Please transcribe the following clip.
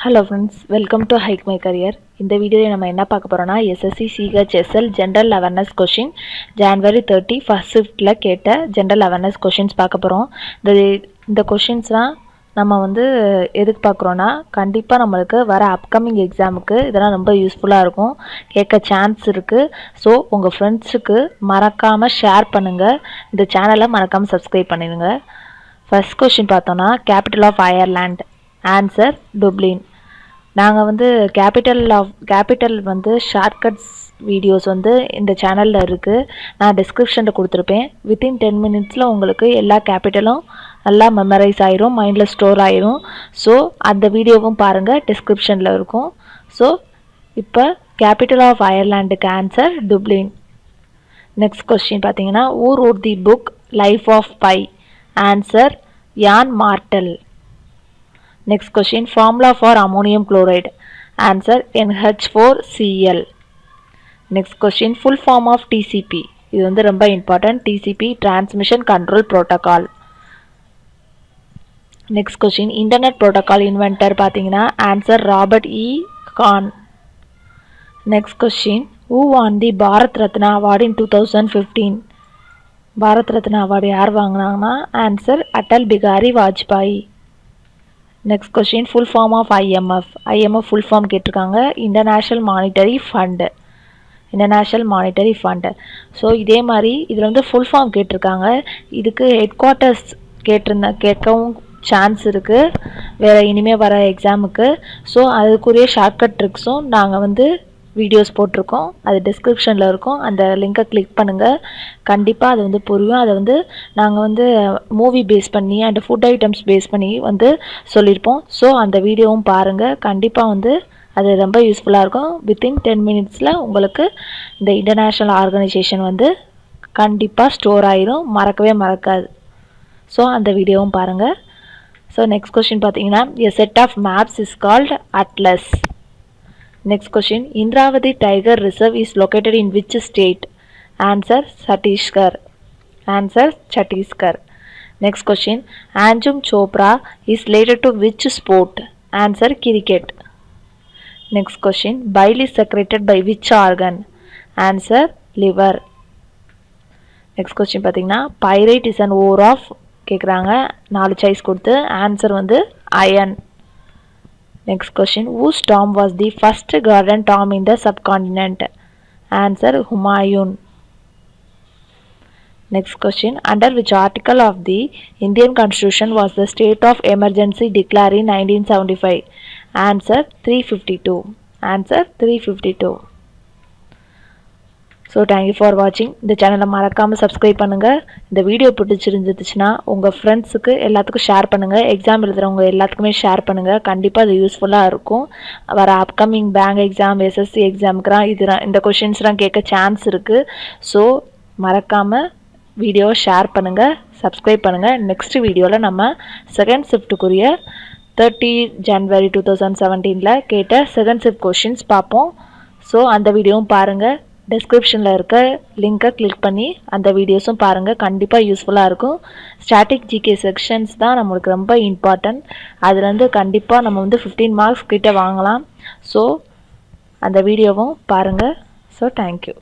Hello friends, welcome to Hike My Career. இந்த வீடியோல நம்ம என்ன பார்க்க போறோம்னா SSC CHSL General Awareness Question January 30 first shiftல கேட்ட General Awareness Questions பார்க்க போறோம். இந்த क्वेश्चंஸ்லாம் நம்ம எதுக்கு பார்க்கறோம்னா கண்டிப்பா நமக்கு வர அப்கமிங் எக்ஸாமுக்கு இதெல்லாம் ரொம்ப யூஸ்ஃபுல்லா இருக்கும். கேட்க சான்ஸ் இருக்கு. சோ உங்க ஃப்ரெண்ட்ஸ்க்கு மறக்காம ஷேர் பண்ணுங்க. இந்த சேனலை மறக்காம Subscribe பண்ணிடுங்க. First question பார்த்தோம்னா Capital of Ireland. Answer Dublin. நாங்கள் கேபிட்டல் ஷார்ட்கட்ஸ் வீடியோஸ் இந்த சேனலில் இருக்குது. நான் டிஸ்கிரிப்ஷனில் கொடுத்துருப்பேன். வித்தின் 10 மினிட்ஸில் உங்களுக்கு எல்லா கேபிட்டலும் நல்லா மெமரைஸ் ஆயிரும், மைண்டில் ஸ்டோர் ஆயிரும். ஸோ அந்த வீடியோவும் பாருங்கள், டிஸ்கிரிப்ஷனில் இருக்கும். ஸோ இப்போ கேபிட்டல் ஆஃப் அயர்லாண்டுக்கு ஆன்சர் டுப்ளின். நெக்ஸ்ட் கொஸ்டின் பார்த்தீங்கன்னா who wrote the book Life of Pi? Answer Yann Martel. Next question, formula for ammonium chloride. Answer NH4Cl. Next question, full form of TCP. இது ரொம்ப important. TCP Transmission Control Protocol. Next question, Internet Protocol inventor பார்த்தீங்கன்னா answer Robert E. Kahn. Next question, who won the Bharat Ratna Award in 2015? Bharat Ratna Award யார் வாங்கினாங்கன்னா answer Atal Bihari Vajpayee. Next question, full form of IMF. IMF full form கேட்டிருக்காங்க International Monetary Fund. International Monetary Fund. So இதே மாதிரி இதில் full form கேட்டிருக்காங்க. இதுக்கு ஹெட்குவார்ட்டர்ஸ் கேட்கவும் chance இருக்குது வேறு இனிமேல் வர எக்ஸாமுக்கு. ஸோ அதுக்குரிய ஷார்ட்கட் ட்ரிக்ஸும் நாங்கள் வீடியோஸ் போட்டிருக்கோம். அது டிஸ்கிரிப்ஷனில் இருக்கும். அந்த லிங்கை கிளிக் பண்ணுங்கள். கண்டிப்பாக அது புரியும். அதை நாங்கள் மூவி பேஸ் பண்ணி அண்ட் ஃபுட் ஐட்டம்ஸ் பேஸ் பண்ணி சொல்லியிருப்போம். ஸோ அந்த வீடியோவும் பாருங்கள். கண்டிப்பாக அது ரொம்ப யூஸ்ஃபுல்லாக இருக்கும். வித்தின் 10 மினிட்ஸில் உங்களுக்கு இந்த இன்டர்நேஷ்னல் ஆர்கனைசேஷன் கண்டிப்பாக ஸ்டோர் ஆயிரும், மறக்கவே மறக்காது. ஸோ அந்த வீடியோவும் பாருங்கள். ஸோ நெக்ஸ்ட் கொஸ்டின் பார்த்தீங்கன்னா a set of maps is called atlas. Next question, Indravati Tiger Reserve is located in which state? Answer Chhattisgarh. Answer Chhattisgarh. Next question, Anjum Chopra is related to which sport? Answer cricket. Next question, bile is secreted by which organ? Answer liver. Next question பார்த்தீங்கன்னா pyrite is an ore of கேட்குறாங்க 4 choice கொடுத்து answer iron. Next question, whose tomb was the first garden tomb in the subcontinent? Answer Humayun. Next question, under which article of the Indian Constitution was the state of emergency declared in 1975? Answer 352. Answer 352. So thank you for வாட்சிங். இந்த சேனலை மறக்காமல் subscribe பண்ணுங்கள். இந்த video பிடிச்சிருந்துச்சுன்னா உங்கள் ஃப்ரெண்ட்ஸுக்கு எல்லாத்துக்கும் ஷேர் பண்ணுங்கள். எக்ஸாம் எழுதுகிறவங்க எல்லாத்துக்குமே ஷேர் பண்ணுங்கள். கண்டிப்பாக அது யூஸ்ஃபுல்லாக இருக்கும். வர அப்கமிங் பேங்க் எக்ஸாம், SSC எக்ஸாமுக்குலாம் இந்த கொஷின்ஸ்லாம் கேட்க சான்ஸ் இருக்குது. ஸோ மறக்காமல் வீடியோவை ஷேர் பண்ணுங்கள், சப்ஸ்கிரைப் பண்ணுங்கள். நெக்ஸ்ட் வீடியோவில் நம்ம செகண்ட் ஷிஃப்ட்டுக்குரிய 30 January 2017 கேட்ட செகண்ட் ஷிஃப்ட் கொஷின்ஸ் பார்ப்போம். ஸோ அந்த வீடியோவும் பாருங்கள். டிஸ்கிரிப்ஷனில் இருக்க லிங்கை கிளிக் பண்ணி அந்த வீடியோஸும் பாருங்கள். கண்டிப்பாக யூஸ்ஃபுல்லாக இருக்கும். ஸ்டாட்டிக் ஜிகே செக்ஷன்ஸ் தான் நம்மளுக்கு ரொம்ப இம்பார்ட்டன்ட். அதுலேருந்து கண்டிப்பாக நம்ம 15 மார்க்ஸ் கிட்ட வாங்கலாம். ஸோ அந்த வீடியோவும் பாருங்கள். So thank you.